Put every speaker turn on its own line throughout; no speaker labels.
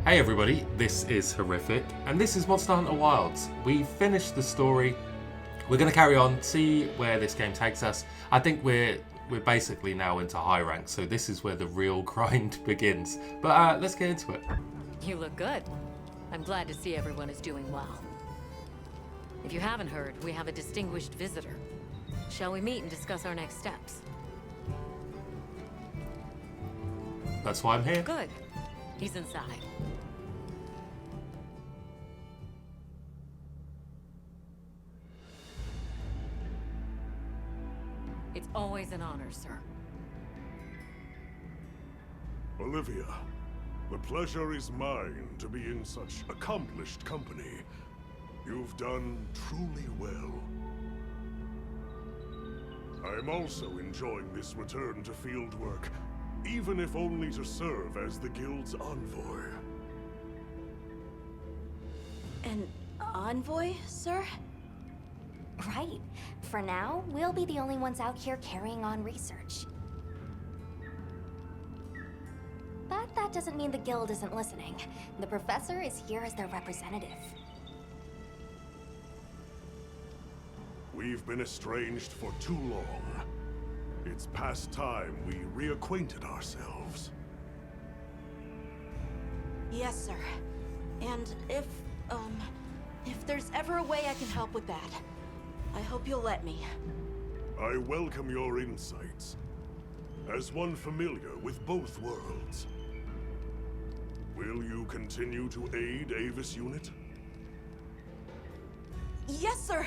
Hey everybody, this is Horrific, and this is Monster Hunter Wilds. We finished the story. We're going to carry on, see where this game takes us. I think we're basically now into high rank, so this is where the real grind begins. But let's get into it.
You look good. I'm glad to see everyone is doing well. If you haven't heard, we have a distinguished visitor. Shall we meet and discuss our next steps?
That's why I'm here.
Good. He's inside. It's always an honor, sir.
Olivia, the pleasure is mine to be in such accomplished company. You've done truly well. I'm also enjoying this return to field work, even if only to serve as the Guild's envoy.
An envoy, sir?
Right. For now, we'll be the only ones out here carrying on research. But that doesn't mean the Guild isn't listening. The Professor is here as their representative.
We've been estranged for too long. It's past time we reacquainted ourselves.
Yes, sir. And if there's ever a way I can help with that, I hope you'll let me.
I welcome your insights. As one familiar with both worlds, will you continue to aid Avis Unit?
Yes, sir.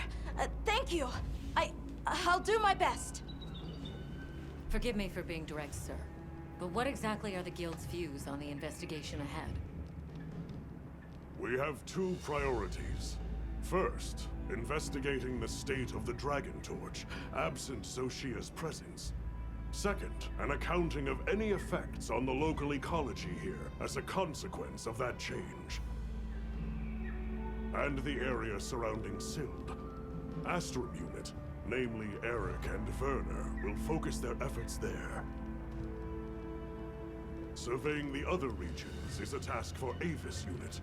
Thank you. I'll do my best.
Forgive me for being direct, sir. But what exactly are the Guild's views on the investigation ahead?
We have two priorities. First, investigating the state of the Dragon Torch, absent Zoshia's presence. Second, an accounting of any effects on the local ecology here as a consequence of that change. And the area surrounding Sild. Astrum Unit, namely Eric and Werner, will focus their efforts there. Surveying the other regions is a task for Avis Unit.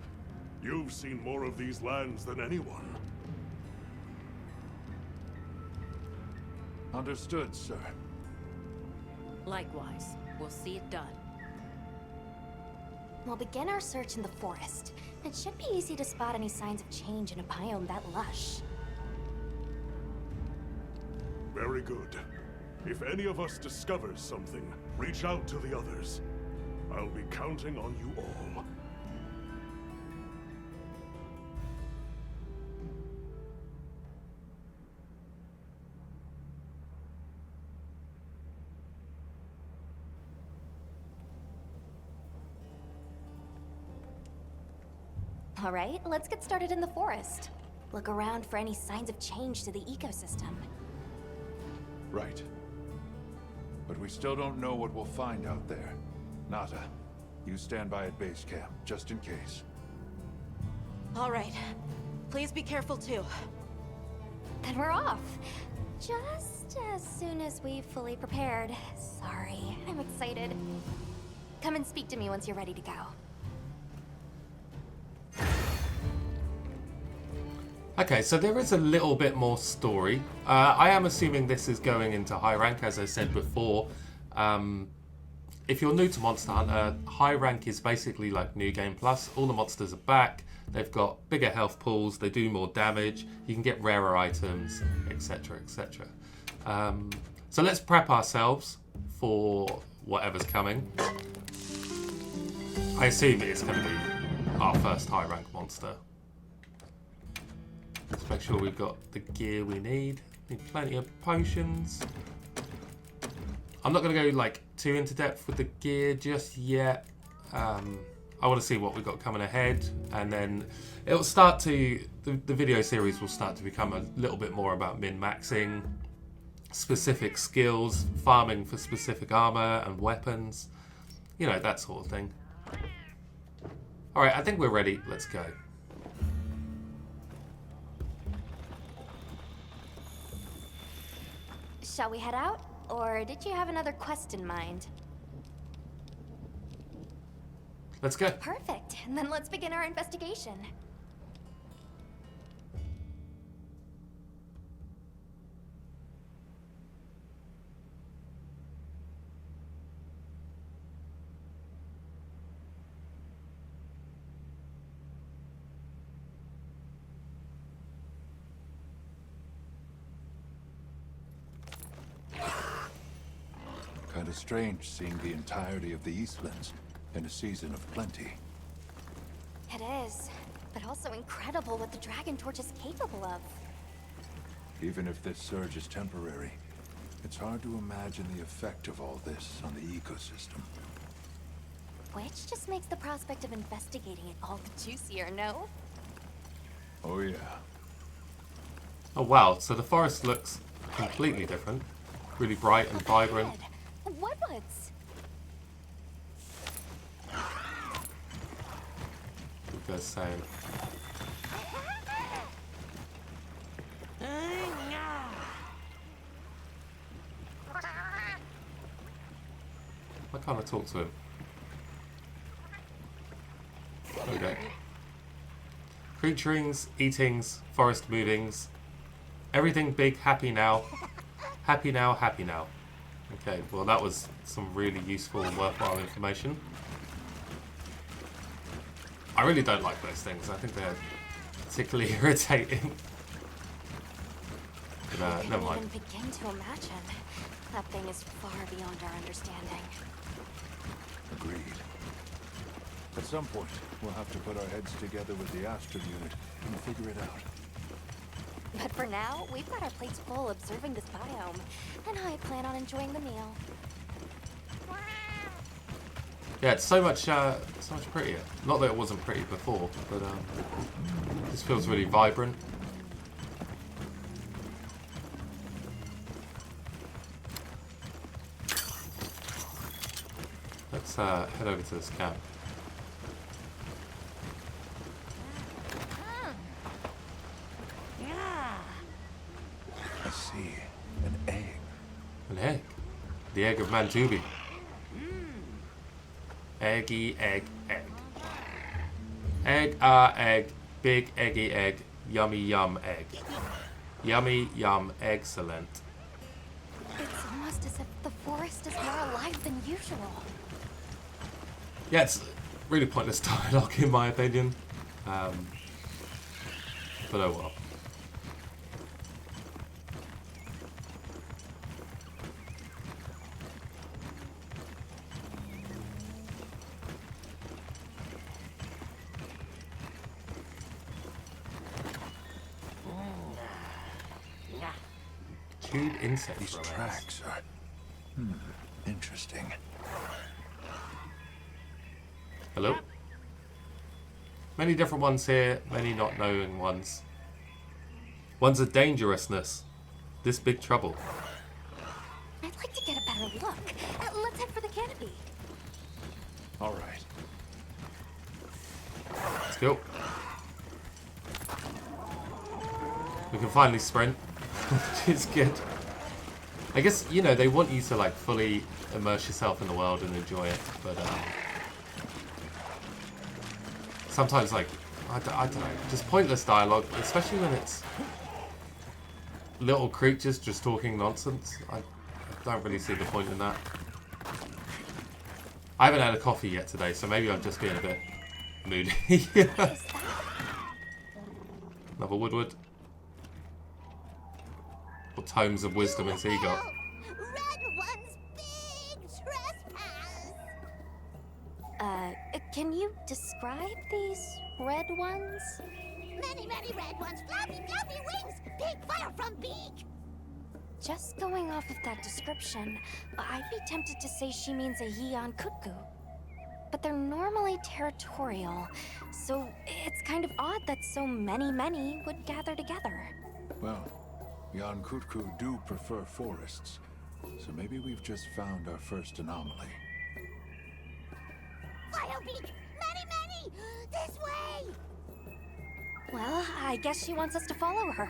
You've seen more of these lands than anyone.
Understood, sir.
Likewise, we'll see it done.
We'll begin our search in the forest. It should be easy to spot any signs of change in a biome that lush.
Very good. If any of us discovers something, reach out to the others. I'll be counting on you all.
All right, let's get started in the forest. Look around for any signs of change to the ecosystem.
Right. But we still don't know what we'll find out there. Nata, you stand by at base camp, just in case.
All right. Please be careful, too.
Then we're off. Just as soon as we've fully prepared. Sorry, I'm excited. Come and speak to me once you're ready to go.
Okay, so there is a little bit more story. I am assuming this is going into high rank, as I said before. If you're new to Monster Hunter, high rank is basically like New Game Plus. All the monsters are back, they've got bigger health pools, they do more damage, you can get rarer items, etc, etc. So let's prep ourselves for whatever's coming. I assume it's going to be our first high rank monster. Let's make sure we've got the gear we need. Need plenty of potions. I'm not going to go like too into depth with the gear just yet. I want to see what we've got coming ahead, and then it'll start to the video series will start to become a little bit more about min-maxing, specific skills, farming for specific armor and weapons, you know, that sort of thing. All right, I think we're ready. Let's go.
Shall we head out? Or did you have another quest in mind?
Let's go.
Perfect. And then let's begin our investigation.
Kind of strange seeing the entirety of the Eastlands in a season of plenty.
It is, but also incredible what the Dragon Torch is capable of.
Even if this surge is temporary, it's hard to imagine the effect of all this on the ecosystem.
Which just makes the prospect of investigating it all the juicier, no?
Oh yeah.
Oh wow, so the forest looks completely different. Really bright and vibrant.
Whatwoods?
You guys saying? Why can't I talk to him? Okay. Creaturings, eatings, forest movings. Everything big, happy now. Happy now, happy now. Okay, well that was some really useful and worthwhile information. I really don't like those things. I think they're particularly irritating. But, never mind.
I can't even begin to imagine. That thing is far beyond our understanding.
Agreed. At some point, we'll have to put our heads together with the Astral unit and figure it out.
But for now, we've got our plates full observing this biome, and I plan on enjoying the meal.
Yeah, it's so much prettier. Not that it wasn't pretty before, but this feels really vibrant. Let's head over to this camp.
I see. An egg.
An egg. The egg of Manjubi. Eggy, egg, egg. Egg, egg. Big, eggy, egg. Yummy, yum, egg. Yummy, yum, excellent.
It's almost as if the forest is more alive than usual.
Yeah, it's really pointless dialogue in my opinion. But oh well. Chewed insect
These
remains.
tracks are... interesting.
Hello? Many different ones here, many not knowing ones. One's a dangerousness. This big trouble.
I'd like to get a better look. Let's head for the canopy.
All right.
Let's go. We can finally sprint, which is good. I guess, you know, they want you to like fully immerse yourself in the world and enjoy it, but sometimes like, I don't know, just pointless dialogue, especially when it's little creatures just talking nonsense. I don't really see the point in that. I haven't had a coffee yet today, so maybe I'm just being a bit moody. Another woodward. What tomes of wisdom has he got?
Red one's big trespass!
Can you describe these red ones?
Many, many red ones, floppy, fluffy wings, big fire from beak!
Just going off of that description, I'd be tempted to say she means a Yian Kut-Ku. But they're normally territorial, so it's kind of odd that so many would gather together.
Well, Yian Kut-Ku do prefer forests, so maybe we've just found our first anomaly.
Fire beak! Many, many! This way!
Well, I guess she wants us to follow her.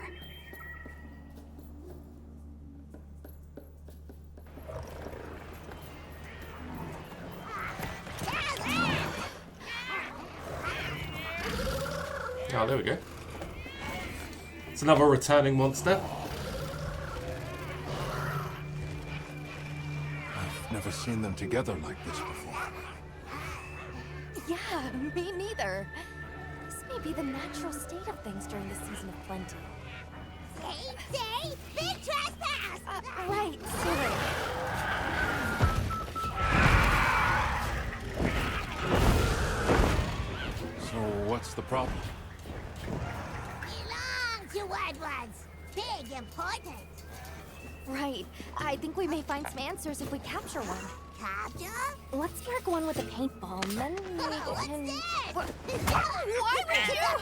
Oh, there we go. It's another returning monster.
I've never seen them together like this before.
Yeah, me neither. This may be the natural state of things during the season of plenty.
Say, big trespass!
Right, sorry.
So what's the problem?
Belong to what was big important.
Right. I think we may find some answers if we capture one.
Capture?
Let's mark one with a paintball, and then we
What's
can...
that?
Why would you?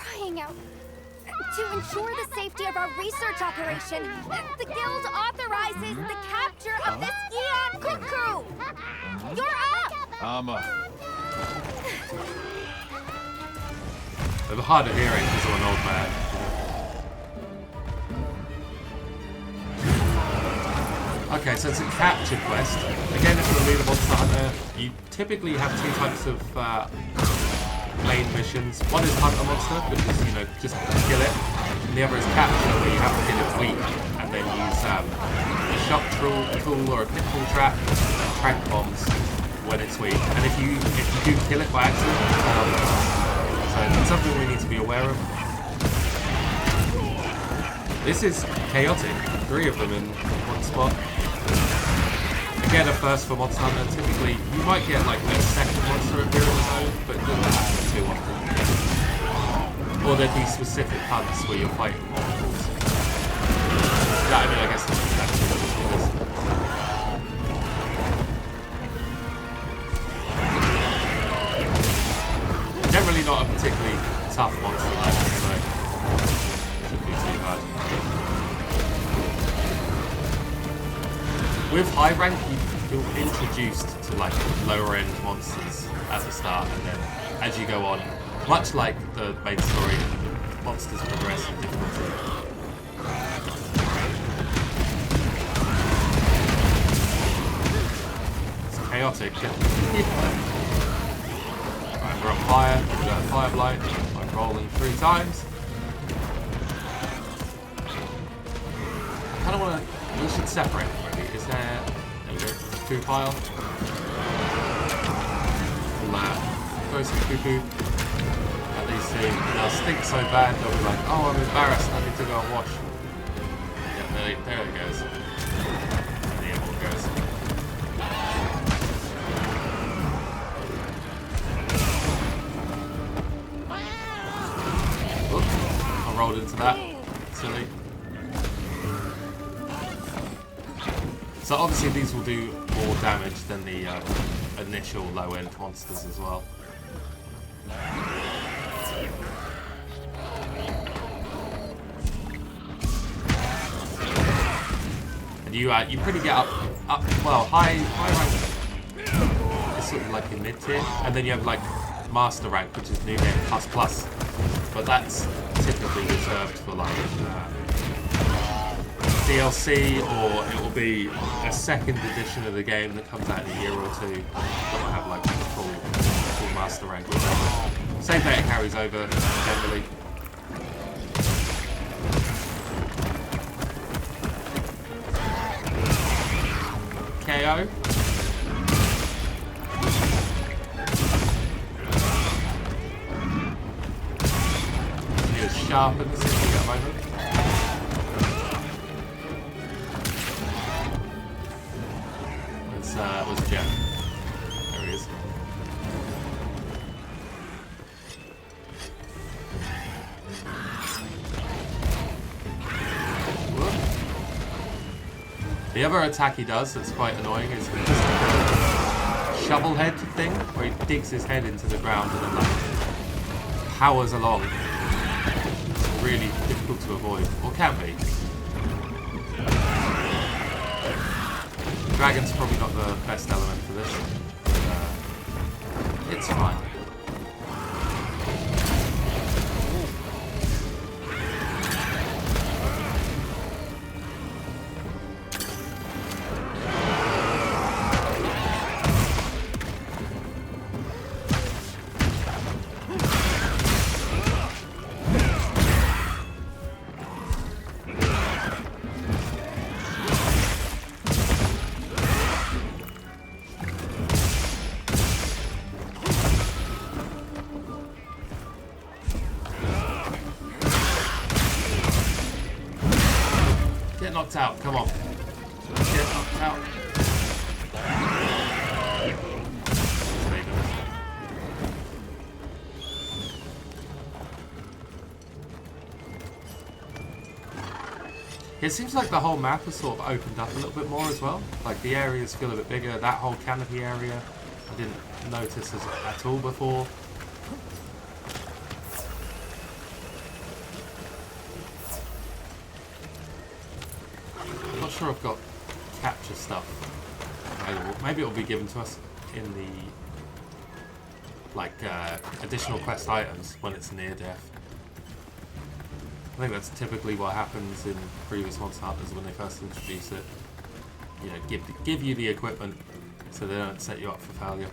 Crying out. To ensure the safety of our research operation, the Guild authorizes the capture of this Yian Kut-Ku! You're up!
I'm up.
They're hard of hearing because I'm an old man. Okay, so it's a capture quest. Again, if you're a leader monster hunter, you typically have two types of main missions. One is hunt a monster, which is, you know, just kill it. And the other is capture, where you have to kill its weak, and then use a shock tool or a pitfall trap and trank bombs when it's weak. And if you do kill it by accident, so it's something we need to be aware of. This is chaotic. 3 of them in one spot. Again, a first for Monster Hunter. Typically, you might get like a second monster appear on its own, but it doesn't happen too often. Or there'd be specific hunts where you're fighting multiples. Yeah, I mean, I guess that's exactly what it is. Generally not a particularly tough monster though, so shouldn't be too bad. With high rank, you're introduced to like lower end monsters at the start, and then as you go on, much like the main story, monsters progress in difficulty. It's chaotic. Right, we're on fire. We've got a fire blight by rolling 3 times. I kind of want to. We should separate them, maybe. Is there... There we go. 2 pile. Throw some poo-poo at these 2. They'll stink so bad, they'll be like, oh, I'm embarrassed, I need to go and wash. Yeah, there it goes. And the airborne goes. Oops, I rolled into that. Silly. So obviously these will do more damage than the initial low-end monsters as well. And you pretty get up well, high rank is sort of like your mid tier, and then you have like master rank, which is new game plus, but that's typically reserved for like DLC, or it will be a second edition of the game that comes out in a year or 2 that will have like full master rank. Same data carries over generally. KO. Need to sharpen this if we get a moment. Was Jeff. There he is. Whoop. The other attack he does that's quite annoying is just a shovel head thing, where he digs his head into the ground and then like powers along. It's really difficult to avoid, or can be. Dragon's probably not the best element for this. It's fine. knocked out. Come on. Let's get knocked out. It seems like the whole map has sort of opened up a little bit more as well. Like the areas feel a bit bigger. That whole canopy area I didn't notice at all before. I'm not sure I've got capture stuff available. Maybe it'll be given to us in the like additional quest items when it's near death. I think that's typically what happens in previous Monster Hunters when they first introduce it. You know, give you the equipment so they don't set you up for failure.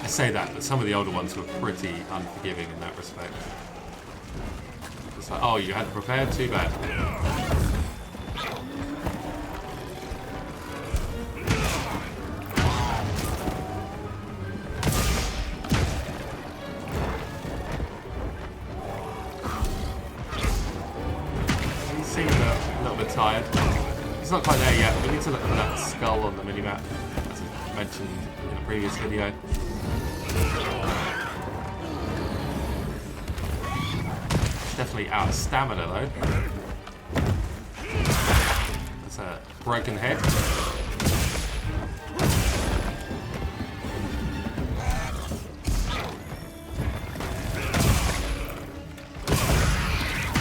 I say that, but some of the older ones were pretty unforgiving in that respect. It's like, oh, you hadn't prepared? Too bad. Tired. He's not quite there yet. We need to look at that skull on the minimap, as I mentioned in a previous video. It's definitely out of stamina though. That's a broken head.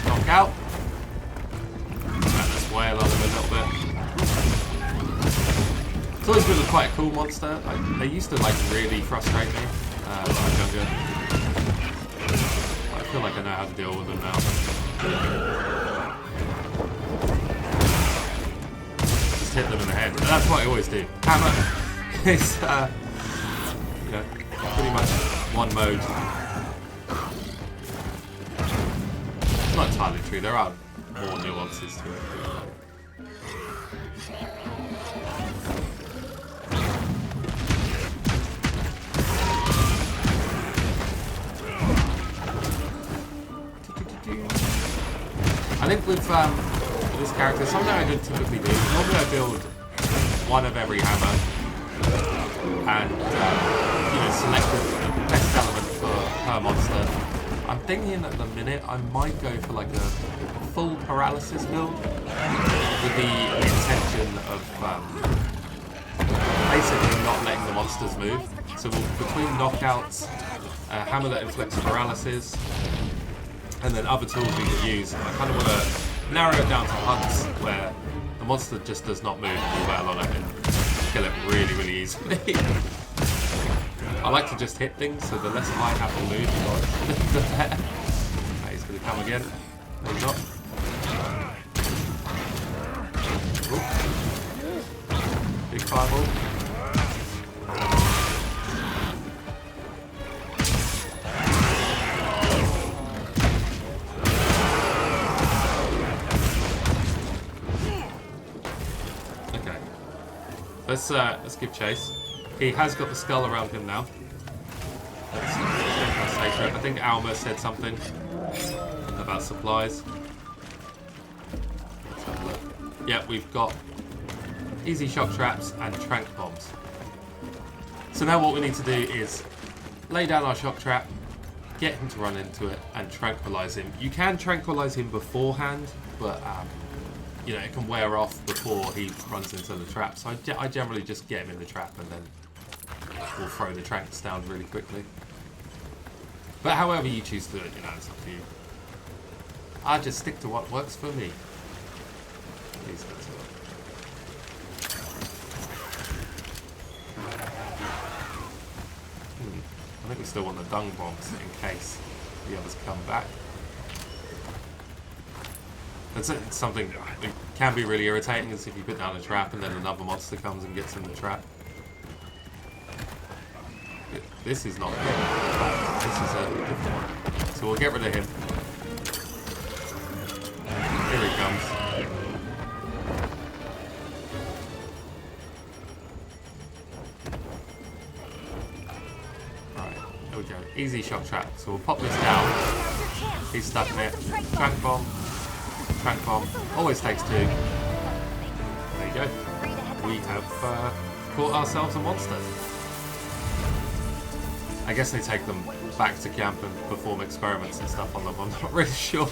Knock out. It's always been quite a cool monster. They used to like really frustrate me when I was younger. I feel like I know how to deal with them now. Just hit them in the head. That's what I always do. Hammer is, you know, pretty much one mode. It's not entirely true. There are more nuances to it. I think with this character, something I don't typically do. Normally I build one of every hammer and you know, select the best element for per monster. I'm thinking at the minute I might go for like a full paralysis build with the intention of basically not letting the monsters move. So between knockouts, a hammer that inflicts paralysis, and then other tools we can use, I kind of want to narrow it down to hunts where the monster just does not move and battle on it and kill it really, really easily. I like to just hit things, so the less I have to move, the better. Right, he's going to come again. No, he's not. Ooh. Big fireball. Let's give chase. He has got the skull around him now. I think Alma said something about supplies. Let's have a look. Yeah, we've got easy shock traps and trank bombs. So now what we need to do is lay down our shock trap, get him to run into it, and tranquilize him. You can tranquilize him beforehand, but you know, it can wear off before he runs into the trap. So I generally just get him in the trap and then we'll throw the tranks down really quickly. But however you choose to do it, you know, it's up to you. I just stick to what works for me. Please go to I think we still want the dung bombs in case the others come back. It's something that can be really irritating, is if you put down a trap and then another monster comes and gets in the trap. This is not him. This is a different one. So we'll get rid of him. Here he comes. Right, there we go. Easy shock trap. So we'll pop this down. He's stuck in it. Trank bomb. Trank Bomb. Always takes 2. There you go. We have caught ourselves a monster. I guess they take them back to camp and perform experiments and stuff on them. I'm not really sure.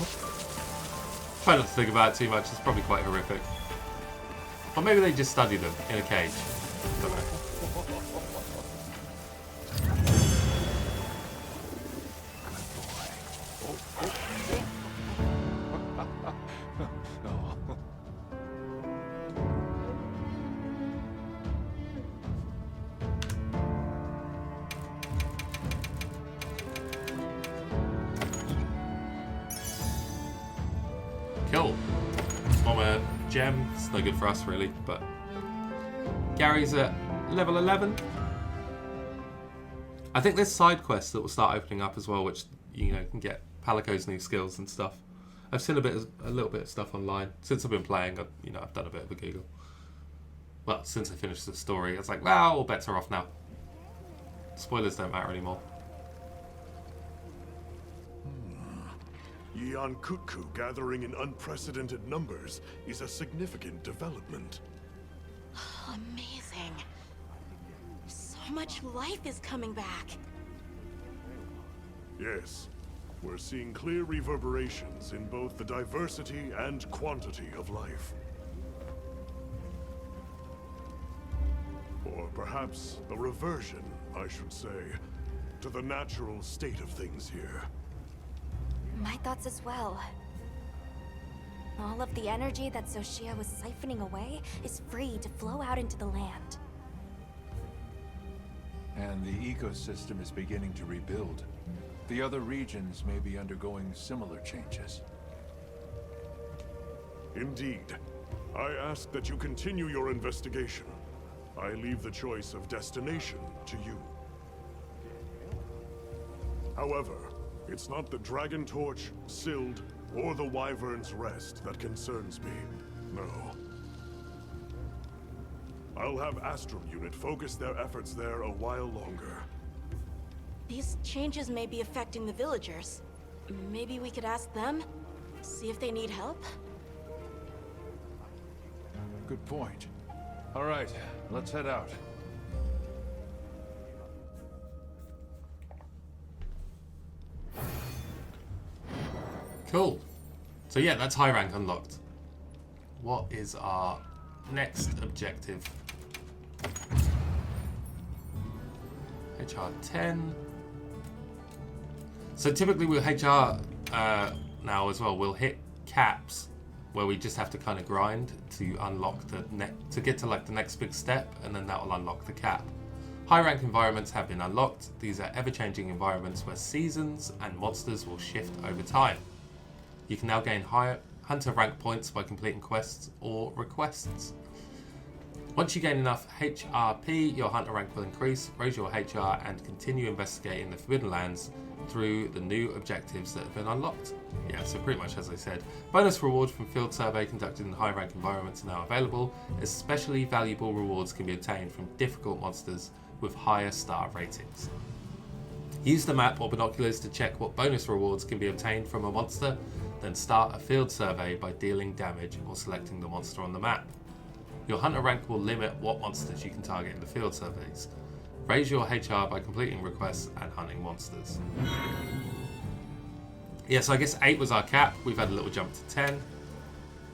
Try not to think about it too much. It's probably quite horrific. Or maybe they just study them in a cage. Don't know. Cool. Bomber gem. It's no good for us really, but Gary's at level 11. I think there's side quests that will start opening up as well, which you know can get Palico's new skills and stuff. I've seen a little bit of stuff online since I've been playing. I've done a bit of a Google. Well, since I finished the story, it's like, well, all bets are off now. Spoilers don't matter anymore.
Yian Kut-Ku gathering in unprecedented numbers is a significant development.
Amazing. So much life is coming back.
Yes, we're seeing clear reverberations in both the diversity and quantity of life. Or perhaps a reversion, I should say, to the natural state of things here.
My thoughts as well. All of the energy that Xochitl was siphoning away is free to flow out into the land.
And the ecosystem is beginning to rebuild. The other regions may be undergoing similar changes.
Indeed. I ask that you continue your investigation. I leave the choice of destination to you. However, it's not the Dragon Torch, Sild, or the Wyvern's Rest that concerns me. No. I'll have Astrum Unit focus their efforts there a while longer.
These changes may be affecting the villagers. Maybe we could ask them? See if they need help?
Good point. All right, let's head out.
Cool. So yeah, that's high rank unlocked. What is our next objective? HR 10. So typically with HR now as well, we'll hit caps where we just have to kind of grind to unlock to get to like the next big step, and then that will unlock the cap. High rank environments have been unlocked. These are ever-changing environments where seasons and monsters will shift over time. You can now gain higher hunter rank points by completing quests or requests. Once you gain enough HRP, your hunter rank will increase, raise your HR, and continue investigating the Forbidden Lands through the new objectives that have been unlocked. Yeah, so pretty much as I said. Bonus rewards from field survey conducted in high rank environments are now available. Especially valuable rewards can be obtained from difficult monsters with higher star ratings. Use the map or binoculars to check what bonus rewards can be obtained from a monster, then start a field survey by dealing damage or selecting the monster on the map. Your hunter rank will limit what monsters you can target in the field surveys. Raise your HR by completing requests and hunting monsters. Yeah, so I guess 8 was our cap. We've had a little jump to 10.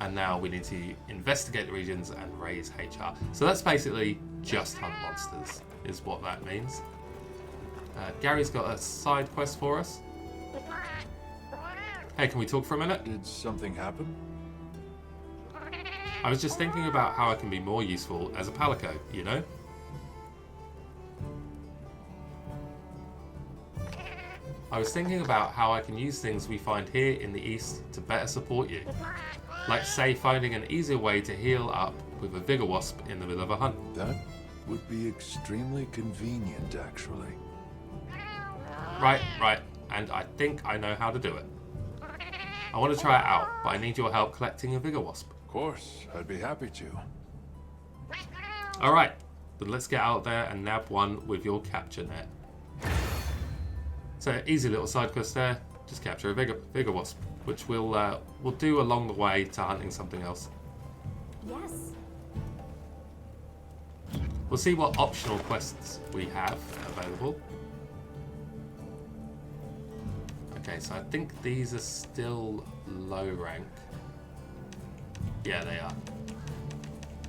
And now we need to investigate the regions and raise HR. So that's basically just hunt monsters, is what that means. Gary's got a side quest for us. Hey, can we talk for a minute?
Did something happen?
I was just thinking about how I can be more useful as a Palico, you know? I was thinking about how I can use things we find here in the East to better support you. Like, say, finding an easier way to heal up with a Vigor Wasp in the middle of a hunt.
That would be extremely convenient, actually.
Right. And I think I know how to do it. I want to try it out, but I need your help collecting a Vigor Wasp.
Of course, I'd be happy to.
Alright, then let's get out there and nab one with your capture net. So, easy little side quest there. Just capture a Vigor Wasp. which we'll do along the way to hunting something else.
Yes.
We'll see what optional quests we have available. Okay, so I think these are still low rank. Yeah, they are.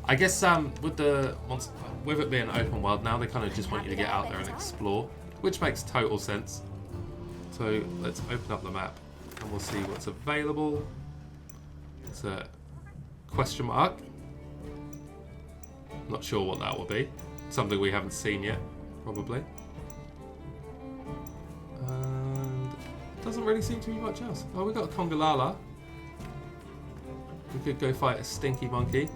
I guess with it being open world now, they kind of just want you to get out there and explore, which makes total sense. So let's open up the map and we'll see what's available. It's a question mark. Not sure what that will be. Something we haven't seen yet, probably. And it doesn't really seem to be much else. Oh, we got a Congalala. We could go fight a stinky monkey.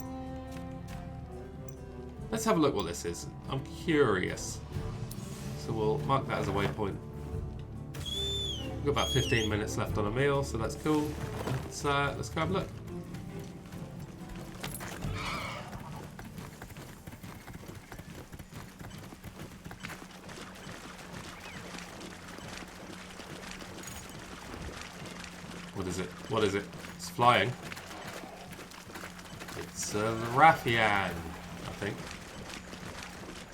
Let's have a look what this is. I'm curious. So we'll mark that as a waypoint. We've got about 15 minutes left on a meal, so that's cool. Let's go have a look. What is it? What is it? It's flying. It's a Rathian, I think.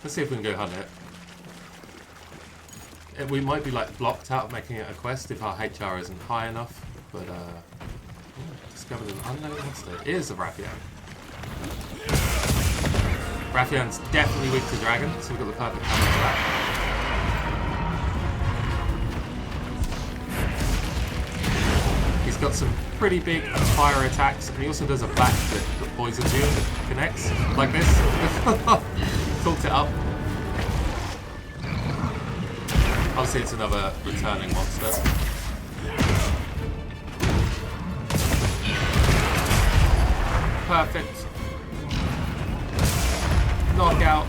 Let's see if we can go hunt it. We might be like blocked out of making it a quest if our HR isn't high enough, but discovered an unknown monster. It is a Rathian. Rathian's definitely weak to dragon, so we've got the perfect cover for that. He's got some pretty big fire attacks, and he also does a backflip that poisons you and connects like this. Talked it up. Obviously, it's another returning monster. Perfect. Knockout.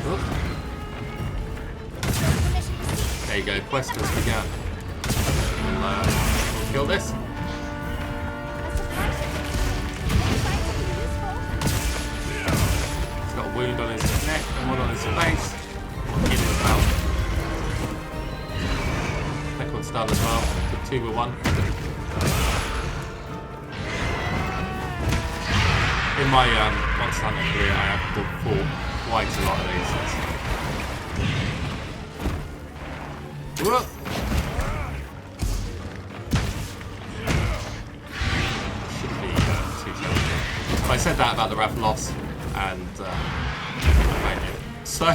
Oop. There you go. Quest has begun. We'll kill this. He's got a wound on his neck and one on his face. In his mouth. That one's done as well. Took 2 with 1. In my Monster Hunter career, I have fought quite a lot of these. Whoa! Shouldn't be too challenging. I said that about the Rathalos, and I made it. So.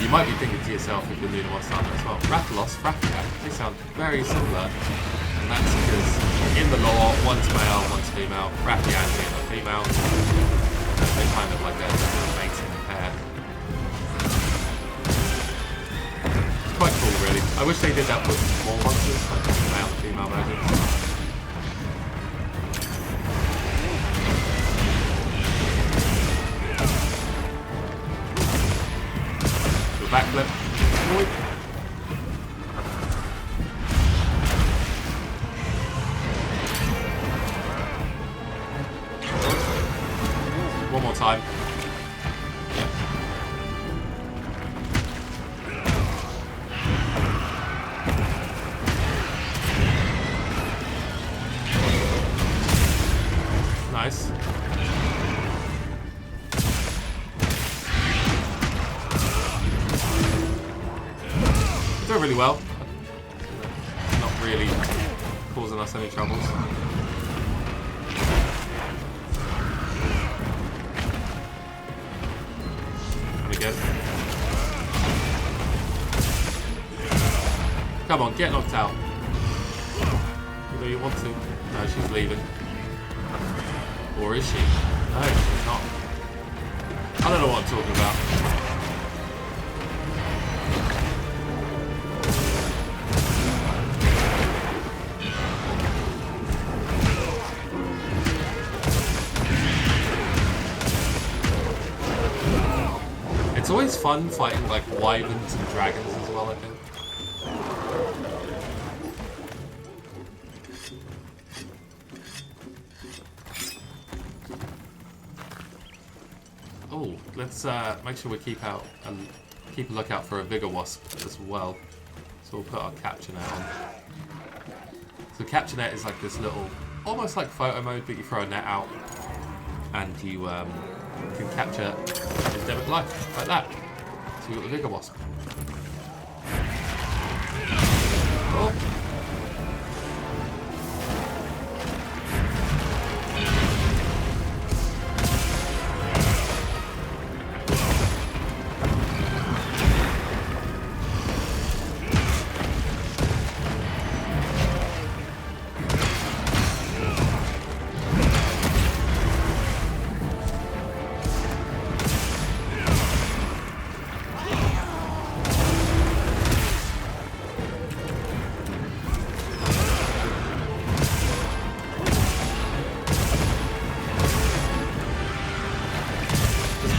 You might be thinking to yourself if you're new to Monster Hunter as well, Rathalos, Rathian, they sound very similar. And that's because in the lore, one's male, one's female. Rathian being a female. They're kind of like a mating pair. It's quite cool, really. I wish they did that with more monsters, like male and female versions. Backflip. One more time. Nice. Doing really well. Not really causing us any troubles. And again. Come on, get knocked out. You know you want to. No, she's leaving. Or is she? No, she's not. I don't know what I'm talking about. It's always fun fighting like wyverns and dragons as well, I think. Oh, let's make sure we keep out keep a lookout for a Vigor Wasp as well. So we'll put our capture net on. So capture net is like this little, almost like photo mode, but you throw a net out and you can capture endemic life like that. So you've got the Vigor Wasp. Oh.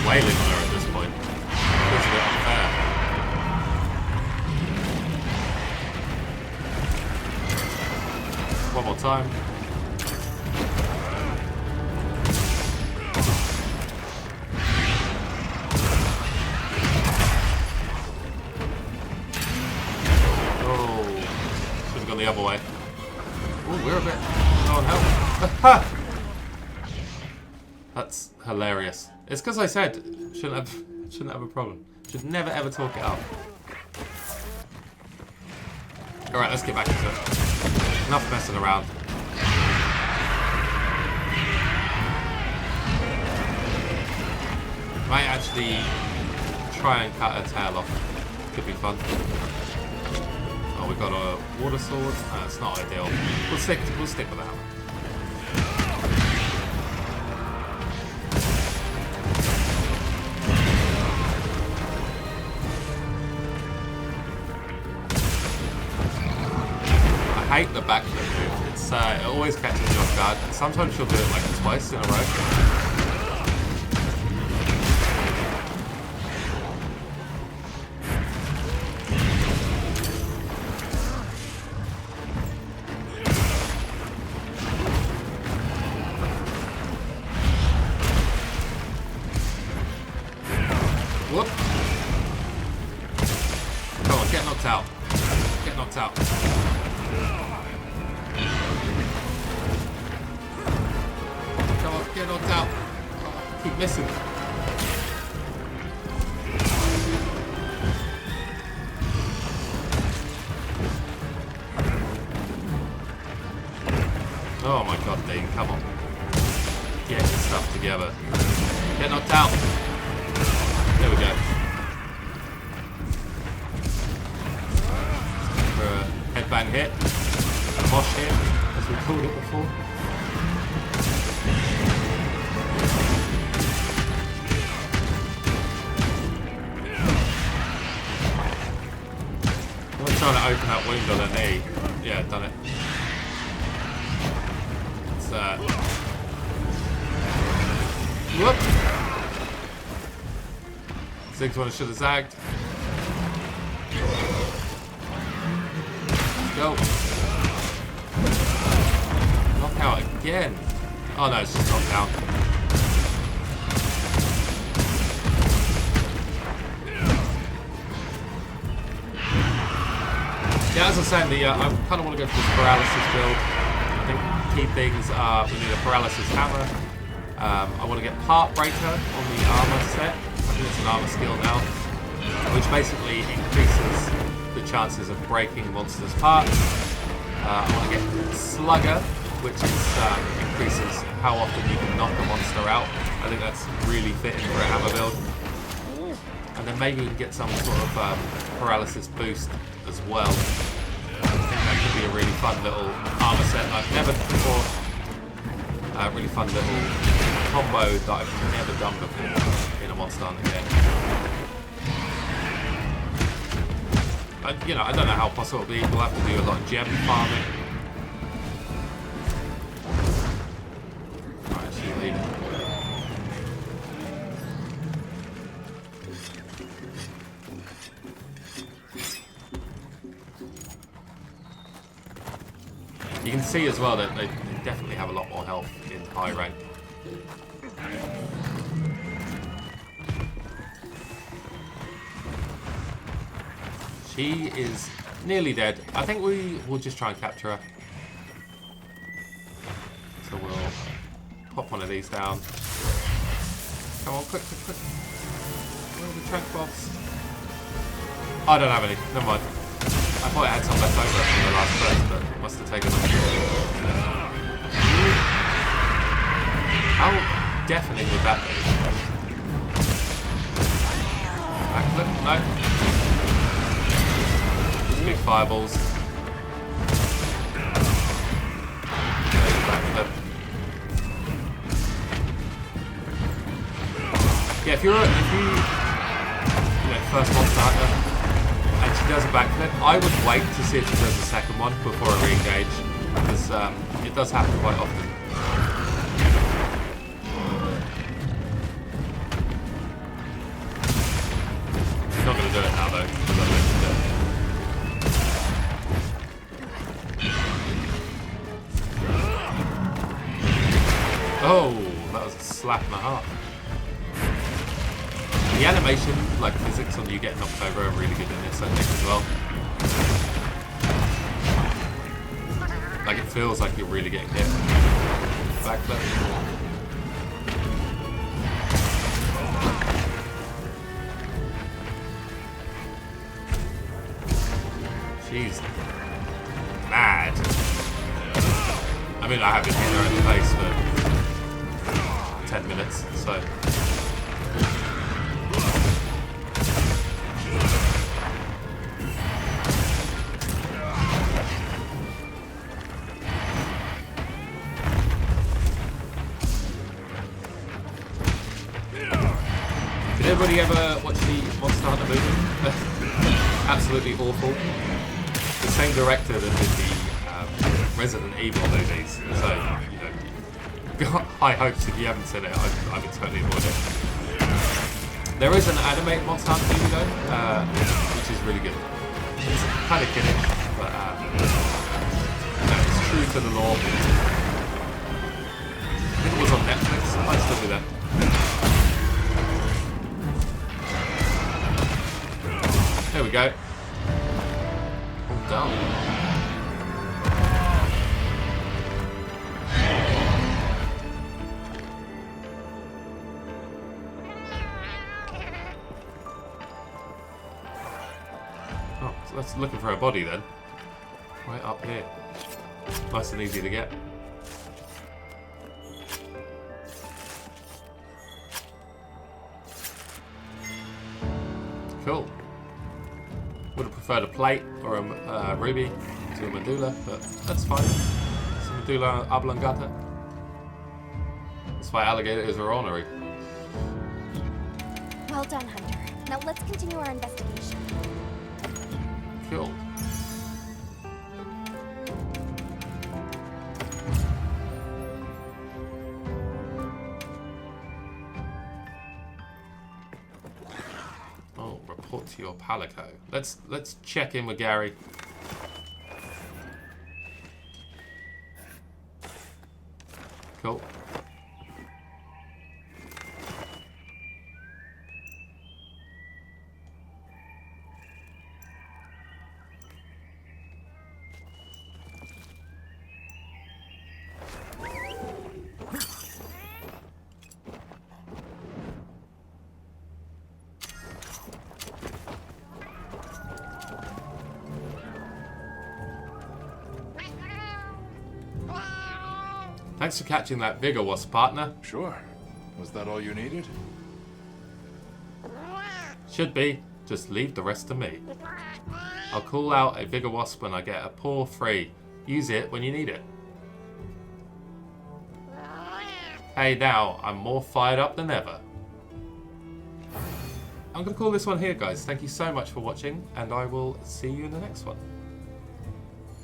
Wailing on her at this point. Feels a bit unfair. One more time. Oh, should have gone the other way. Oh, we're a bit low on health. That's hilarious. It's because I said shouldn't have a problem. Should never ever talk it up. Alright, let's get back into it. Enough messing around. Might actually try and cut her tail off. Could be fun. Oh, we got a water sword. That's not ideal. We'll stick with that. I hate the backflip move. It always catches you off guard, and sometimes she'll do it like twice in a row. Whoop! Come on, get knocked out. Get knocked out. Come on, get knocked out. Oh, keep missing. Oh my god, Dean, come on. Get your stuff together. Get knocked out. There we go. For a headbang hit. A mosh hit, as we called it before. I'm trying to open that wound on her knee. Yeah, done it. It's whoop! Ziggs one should have zagged. Let's go. Knockout again. Oh no, it's just knockdown. Yeah, as I was saying, I kind of want to go for this paralysis build. I think key things are we need a paralysis hammer. I want to get part breaker on the armor set. I think it's an armor skill now, which basically increases the chances of breaking monsters' parts. I want to get slugger, which is increases how often you can knock a monster out. I think that's really fitting for a hammer build. And then maybe we can get some sort of paralysis boost as well. I think that could be a really fun little armor set that I've never done before. Really fun little combo that I've never done before in a Monster Hunter game. I don't know how possible it'll be. We'll have to do a lot of gem farming. Alright, she's leading. You can see as well that they definitely have a lot more health in high rank. She is nearly dead. I think we will just try and capture her. So we'll pop one of these down. Come on, quick, quick, quick. Where are the trank bombs? I don't have any. Never mind. I thought it had some left over from the last burst, but it must have taken them. How deafening would that be? Backflip? No. Just big fireballs. Backflip. Yeah, if you first monster hunter and she does a backflip, I would wait to see if she does the second one before I re-engage, because it does happen quite often. She's not going to do it now though, because I mentioned it. Oh, that was a slap and a half. The animation, like physics on you getting knocked over, are really good in this, I think, as well. Like, it feels like you're really getting hit. Backflip. She's mad. I mean, I have been hitting her in the face for 10 minutes, so... Did everybody ever watch the Monster Hunter movie? Absolutely awful. The same director that did the Resident Evil movies, so you know, high hopes. If you haven't seen it, I would totally avoid it. There is an animated Monster Hunter movie though, which is really good. It's kind of kiddish, but it's true to the lore. I think it was on Netflix. I might still do that. There we go. All done. Oh, so that's looking for a body then. Right up here. Nice and easy to get. Cool. Would have preferred a plate or a ruby to a medulla, but that's fine. It's a medulla oblongata. That's why alligators are ornery.
Well done, Hunter. Now let's continue our investigation.
Cool. Report to your Palico. Let's check in with Gary. Cool. Thanks for catching that Vigor Wasp, partner.
Sure. Was that all you needed?
Should be. Just leave the rest to me. I'll call out a Vigor Wasp when I get a paw free. Use it when you need it. Hey, now I'm more fired up than ever. I'm going to call this one here, guys. Thank you so much for watching, and I will see you in the next one.